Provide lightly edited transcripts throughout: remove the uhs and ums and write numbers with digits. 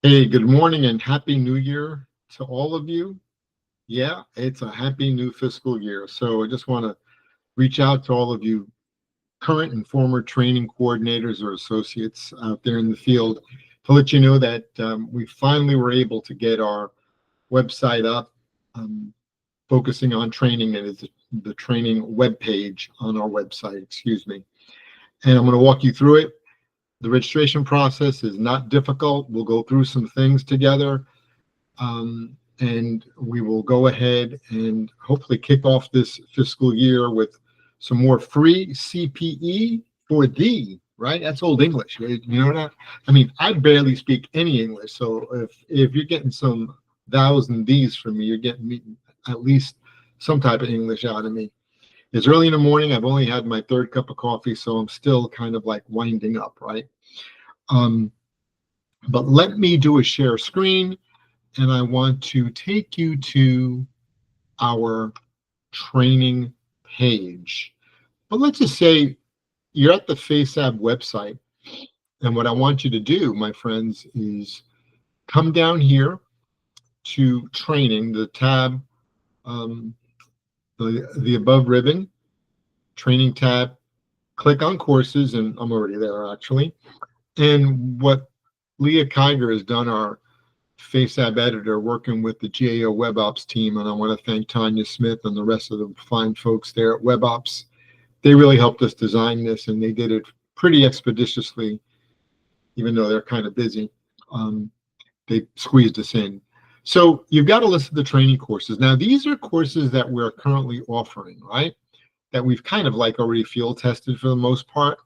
Hey, good morning and happy new year to all of you. Yeah, it's a happy new fiscal year. So I just want to reach out to all of you current and former training coordinators or associates out there in the field to let you know that we finally were able to get our website up, focusing on training, and it's the training web page on our website, excuse me. And I'm going to walk you through it. The registration process is not difficult. We'll go through some things together. And we will go ahead and hopefully kick off this fiscal year with some more free CPE for thee, right? That's old English. You know that? I mean, I barely speak any English. So if you're getting some thous and these from me, you're getting me at least some type of English out of me. It's early in the morning. I've only had my third cup of coffee, so I'm still kind of like winding up, right? But let me do a share screen, and I want to take you to our training page. But let's just say you're at the FASAB website, and what I want you to do, my friends, is come down here to training, the tab, the above ribbon, training tab, click on courses, and I'm already there actually. And what Leah Kiger has done, our FASAB editor, working with the GAO WebOps team, and I want to thank Tanya Smith and the rest of the fine folks there at WebOps. They really helped us design this, and they did it pretty expeditiously, even though they're kind of busy. They squeezed us in. So you've got a list of the training courses. Now, these are courses that we're currently offering, right? That we've kind of like already field tested for the most part.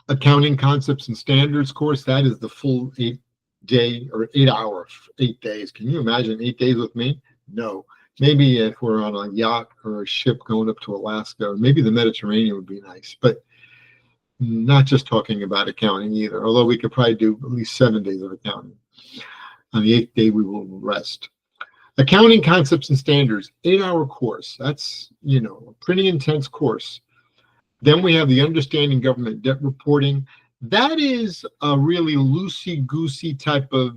Accounting Concepts and Standards course, that is the full 8-day or 8-hour, 8 days. Can you imagine 8 days with me? No. Maybe if we're on a yacht or a ship going up to Alaska, or maybe the Mediterranean would be nice, but not just talking about accounting either, although we could probably do at least 7 days of accounting. On the 8th day, we will rest. Accounting Concepts and Standards, 8-hour course. That's, a pretty intense course. Then we have the Understanding Government Debt Reporting. That is a really loosey-goosey type of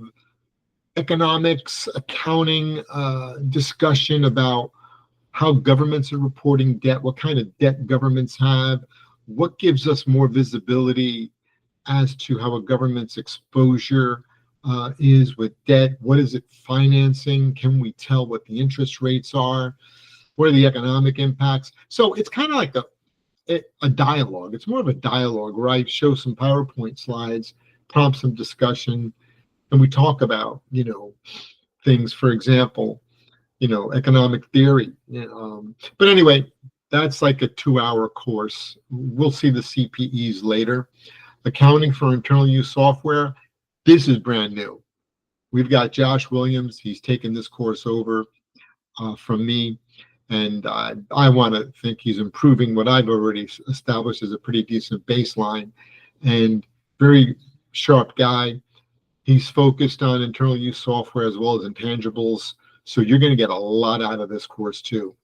economics, accounting discussion about how governments are reporting debt, what kind of debt governments have, what gives us more visibility as to how a government's exposure is with debt, what is it financing, can we tell what the interest rates are, what are the economic impacts. So it's kind of like a dialogue. It's more of a dialogue where I show some PowerPoint slides, prompt some discussion, and we talk about, things, for example, economic theory. But anyway, that's like a 2-hour course. We'll see the CPEs later. Accounting for Internal Use Software, this is brand new. We've got Josh Williams. He's taken this course over from me. And I want to think he's improving what I've already established as a pretty decent baseline, and very sharp guy. He's focused on internal use software as well as intangibles. So you're going to get a lot out of this course too.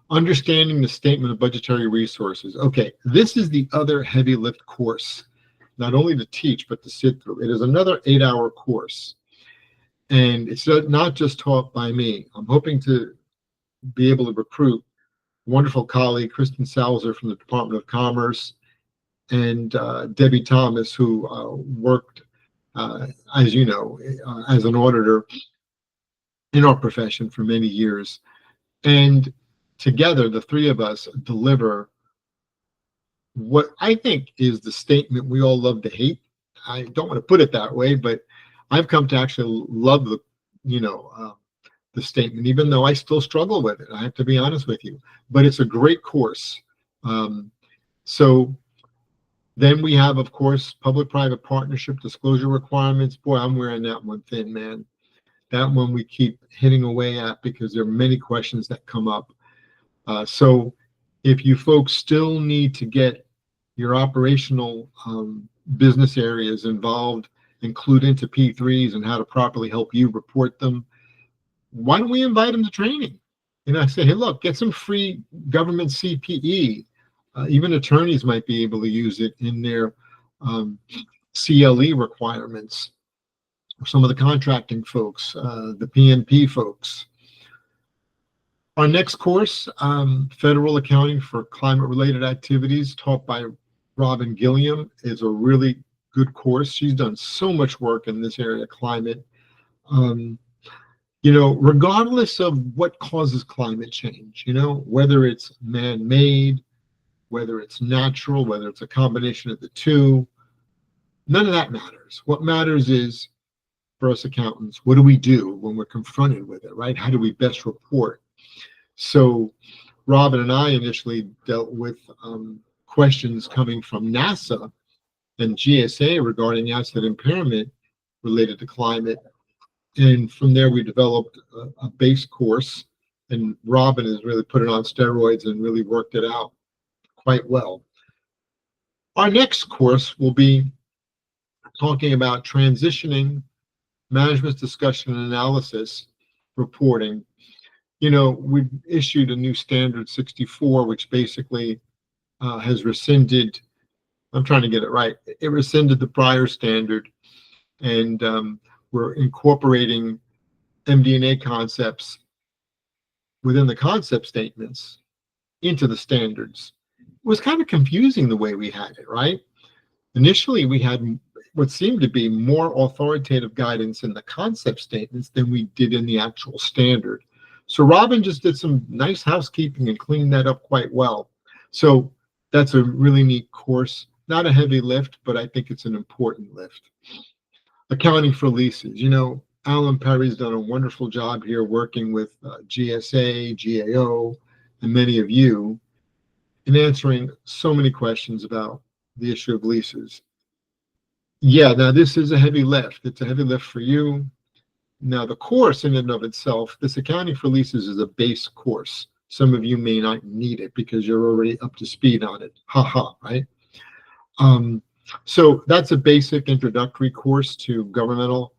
Understanding the Statement of Budgetary Resources. Okay, this is the other heavy lift course, not only to teach, but to sit through. It is another 8-hour course. And it's not just taught by me. I'm hoping to be able to recruit wonderful colleague Kristen Salzer from the Department of Commerce and Debbie Thomas, who worked, as you know, as an auditor in our profession for many years. And together, the three of us deliver what I think is the statement we all love to hate. I don't want to put it that way, but I've come to actually love the statement, even though I still struggle with it. I have to be honest with you, but it's a great course. So then we have, of course, public-private partnership disclosure requirements. Boy, I'm wearing that one thin, man. That one we keep hitting away at because there are many questions that come up. So if you folks still need to get your operational business areas involved, include into P3s and how to properly help you report them, why don't we invite them to training? I say, hey, look, get some free government CPE. Even attorneys might be able to use it in their CLE requirements, some of the contracting folks, the PMP folks. Our next course, Federal Accounting for Climate-Related Activities, taught by Robin Gilliam, is a really good course. She's done so much work in this area, climate. Regardless of what causes climate change, whether it's man-made, whether it's natural, whether it's a combination of the two, none of that matters. What matters is, for us accountants, what do we do when we're confronted with it, right? How do we best report? So Robin and I initially dealt with questions coming from NASA and GSA regarding asset impairment related to climate. And from there, we developed a base course, and Robin has really put it on steroids and really worked it out quite well. Our next course will be talking about transitioning management discussion and analysis reporting. We've issued a new standard 64, which basically has rescinded, I'm trying to get it right, it rescinded the prior standard, and we're incorporating MD&A concepts within the concept statements into the standards. It was kind of confusing the way we had it, right? Initially, we had what seemed to be more authoritative guidance in the concept statements than we did in the actual standard. So Robin just did some nice housekeeping and cleaned that up quite well. So that's a really neat course. Not a heavy lift, but I think it's an important lift. Accounting for leases. Alan Perry's done a wonderful job here working with GSA, GAO, and many of you in answering so many questions about the issue of leases. Yeah, now this is a heavy lift. It's a heavy lift for you. Now, the course in and of itself, this accounting for leases is a base course. Some of you may not need it because you're already up to speed on it. Right? So that's a basic introductory course to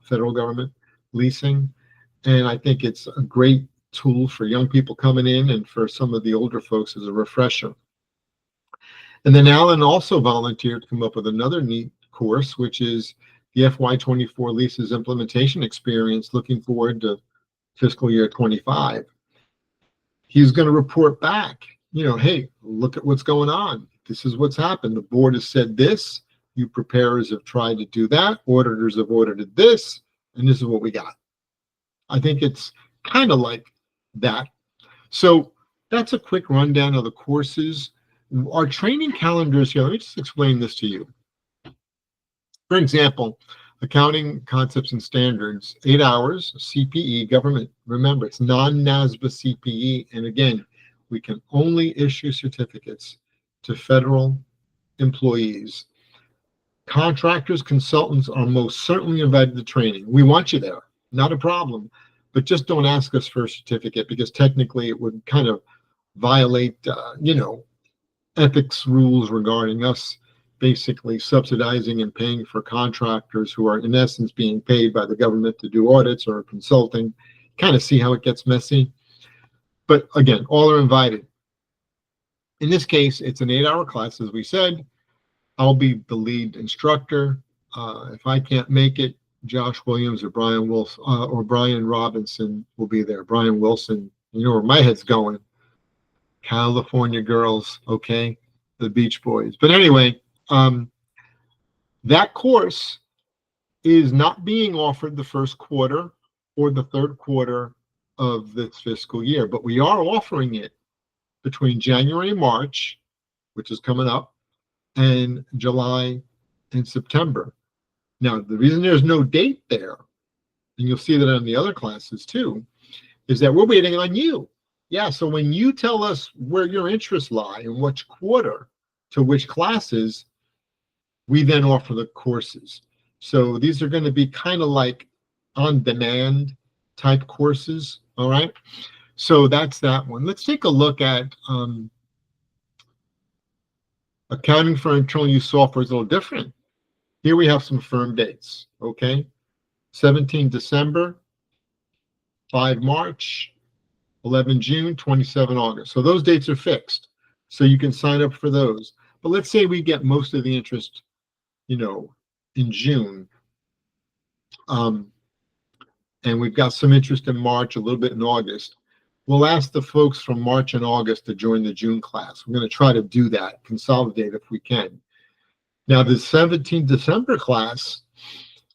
federal government leasing. And I think it's a great tool for young people coming in and for some of the older folks as a refresher. And then Alan also volunteered to come up with another neat course, which is the FY24 leases implementation experience, looking forward to fiscal year 25. He's going to report back, hey, look at what's going on. This is what's happened. The board has said this. You preparers have tried to do that. Auditors have audited this, and this is what we got. I think it's kind of like that. So that's a quick rundown of the courses. Our training calendars here, let me just explain this to you. For example, accounting concepts and standards, 8 hours, CPE, government. Remember, it's non-NASBA CPE. And again, we can only issue certificates to federal employees. Contractors, consultants are most certainly invited to training. We want you there, not a problem. But just don't ask us for a certificate, because technically it would kind of violate, ethics rules regarding us basically subsidizing and paying for contractors who are in essence being paid by the government to do audits or consulting. Kind of see how it gets messy. But again, all are invited. In this case, it's an 8-hour class, as we said. I'll be the lead instructor. If I can't make it, Josh Williams or Brian Wilson or Brian Robinson will be there. Brian Wilson, where my head's going. California girls, okay, the Beach Boys. But anyway, that course is not being offered the first quarter or the third quarter of this fiscal year, but we are offering it between January and March, which is coming up, and July and September. Now, the reason there's no date there, and you'll see that on the other classes too, is that we're waiting on you. Yeah, so when you tell us where your interests lie and which quarter to which classes, we then offer the courses. So these are going to be kind of like on-demand type courses, all right? So that's that one. Let's take a look at accounting for internal use software is a little different. Here we have some firm dates, okay? 17 December, 5 March, 11 June, 27 August. So those dates are fixed. So you can sign up for those. But let's say we get most of the interest, in June. And we've got some interest in March, a little bit in August. We'll ask the folks from March and August to join the June class. We're going to try to do that, consolidate if we can. Now, the 17th December class,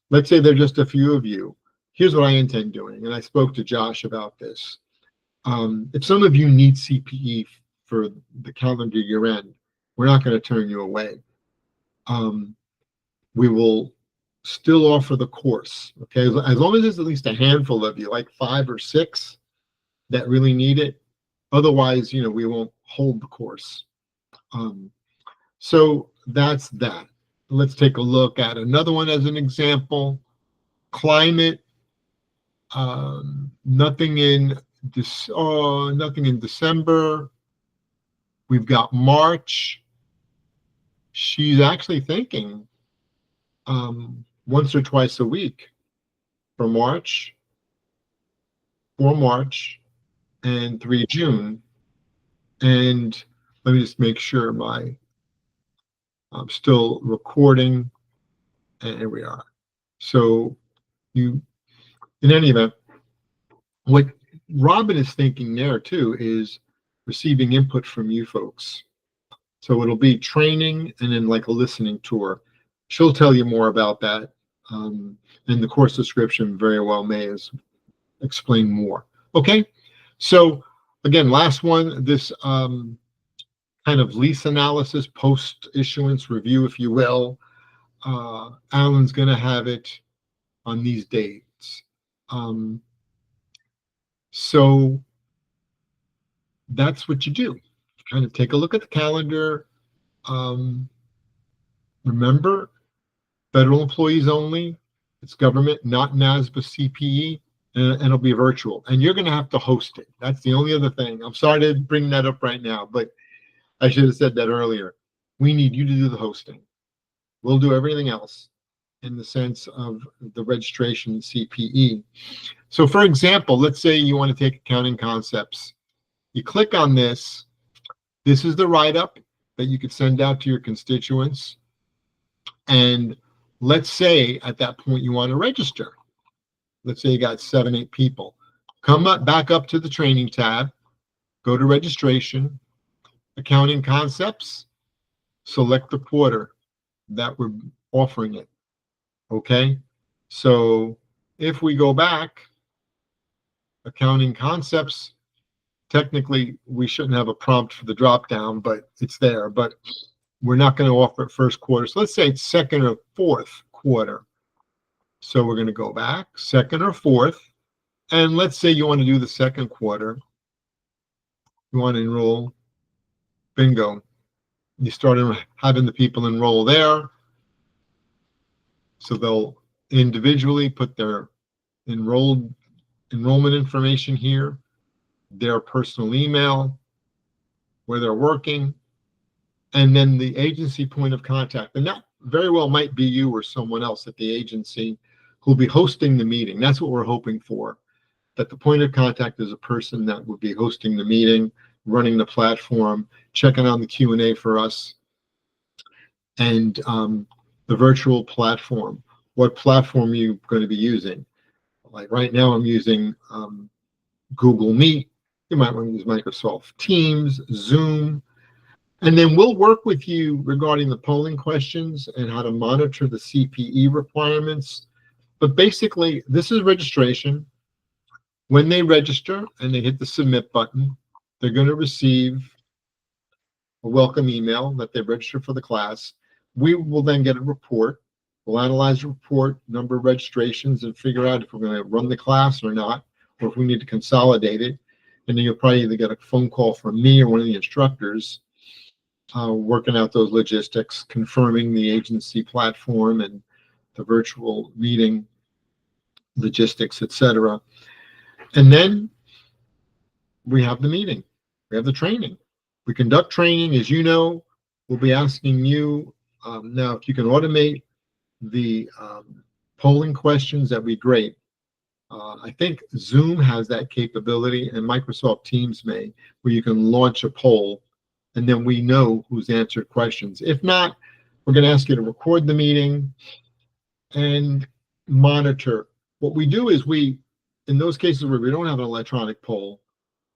let's say there are just a few of you. Here's what I intend doing, and I spoke to Josh about this. If some of you need CPE for the calendar year end, we're not going to turn you away. We will still offer the course, okay? As long as there's at least a handful of you, like 5 or 6 that really need it. Otherwise, we won't hold the course. So that's that. Let's take a look at another one as an example. Climate. Nothing in December. We've got March. She's actually thinking once or twice a week for March, 4 March, and 3 June. And let me just make sure I'm still recording, and here we are. So in any event, what Robin is thinking there too is receiving input from you folks. So it'll be training and then like a listening tour. She'll tell you more about that. And the course description very well may explain more. Okay, so again, last one, this kind of lease analysis, post-issuance review, if you will. Alan's going to have it on these dates. So that's what you do. Kind of take a look at the calendar. Remember, federal employees only. It's government, not NASBA CPE, and it'll be virtual. And you're going to have to host it. That's the only other thing. I'm sorry to bring that up right now, but I should have said that earlier. We need you to do the hosting. We'll do everything else in the sense of the registration CPE. So for example, let's say you want to take accounting concepts. You click on this. This is the write-up that you could send out to your constituents. And let's say at that point you want to register. Let's say you got 7, 8 people. Come back up to the training tab, go to registration, accounting concepts, select the quarter that we're offering it. Okay, so if we go back, accounting concepts, technically we shouldn't have a prompt for the drop down, but it's there. But we're not going to offer it first quarter. So let's say it's second or fourth quarter. So we're going to go back, second or fourth. And let's say you want to do the second quarter. You want to enroll. Bingo. You start having the people enroll there. So they'll individually put their enrollment information here, their personal email, where they're working, and then the agency point of contact. And that very well might be you or someone else at the agency who'll be hosting the meeting. That's what we're hoping for, that the point of contact is a person that would be hosting the meeting, running the platform, checking on the Q&A for us, and the virtual platform. What platform are you going to be using? Like right now I'm using Google Meet. You might want to use Microsoft Teams, Zoom. And then we'll work with you regarding the polling questions and how to monitor the CPE requirements. But basically, this is registration. When they register and they hit the submit button, they're going to receive a welcome email that they registered for the class. We will then get a report. We'll analyze the report, number of registrations, and figure out if we're going to run the class or not, or if we need to consolidate it. And then you'll probably either get a phone call from me or one of the instructors working out those logistics, confirming the agency platform and the virtual meeting logistics, etc. And then we have the meeting. We have the training. We conduct training, as you know. We'll be asking you now if you can automate the polling questions, that'd be great. I think Zoom has that capability, and Microsoft Teams may, where you can launch a poll, and then we know who's answered questions. If not, we're going to ask you to record the meeting, and monitor. What we do is in those cases where we don't have an electronic poll,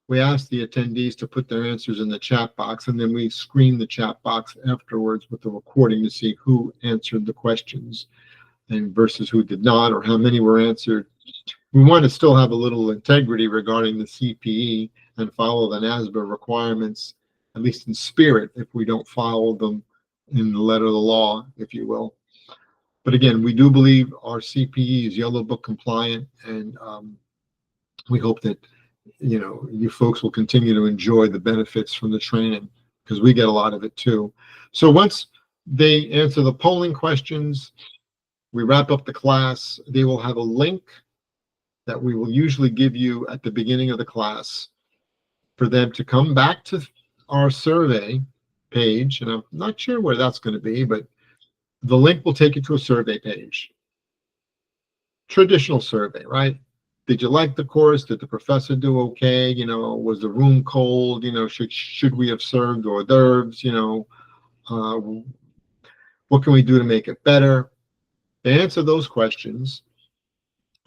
we ask the attendees to put their answers in the chat box, and then we screen the chat box afterwards with the recording to see who answered the questions and versus who did not, or how many were answered. We want to still have a little integrity regarding the CPE and follow the NASBA requirements, at least in spirit, if we don't follow them in the letter of the law, if you will. But again, we do believe our CPE is Yellow Book compliant, and we hope that you folks will continue to enjoy the benefits from the training, because we get a lot of it too. So once they answer the polling questions, we wrap up the class. They will have a link that we will usually give you at the beginning of the class for them to come back to our survey page. And I'm not sure where that's going to be, but the link will take you to a survey page. Traditional survey, right? Did you like the course? Did the professor do okay? Was the room cold? Should we have served hors d'oeuvres? What can we do to make it better? They answer those questions,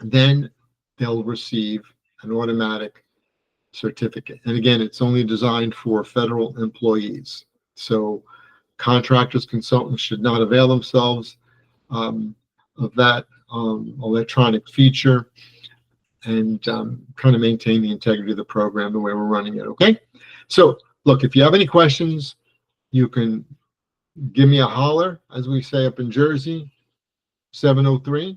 then they'll receive an automatic certificate. And again, it's only designed for federal employees. So contractors, consultants should not avail themselves of that electronic feature, and kind of maintain the integrity of the program the way we're running it, okay? So, look, if you have any questions, you can give me a holler, as we say up in Jersey, 703-309-4461,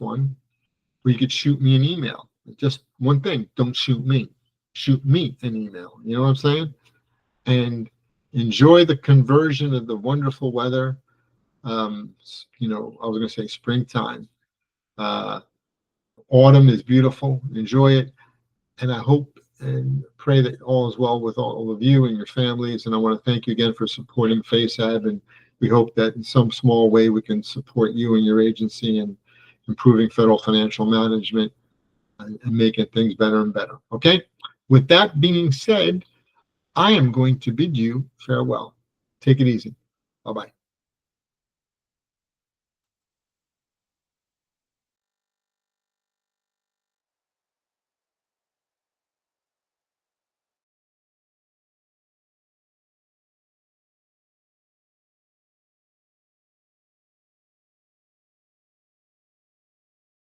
or you could shoot me an email. Just one thing, don't shoot me. Shoot me an email, you know what I'm saying? And enjoy the conversion of the wonderful weather. I was going to say springtime. Autumn is beautiful. Enjoy it. And I hope and pray that all is well with all of you and your families. And I want to thank you again for supporting FASAB. And we hope that in some small way we can support you and your agency in improving federal financial management and making things better and better. Okay? With that being said, I am going to bid you farewell. Take it easy. Bye-bye.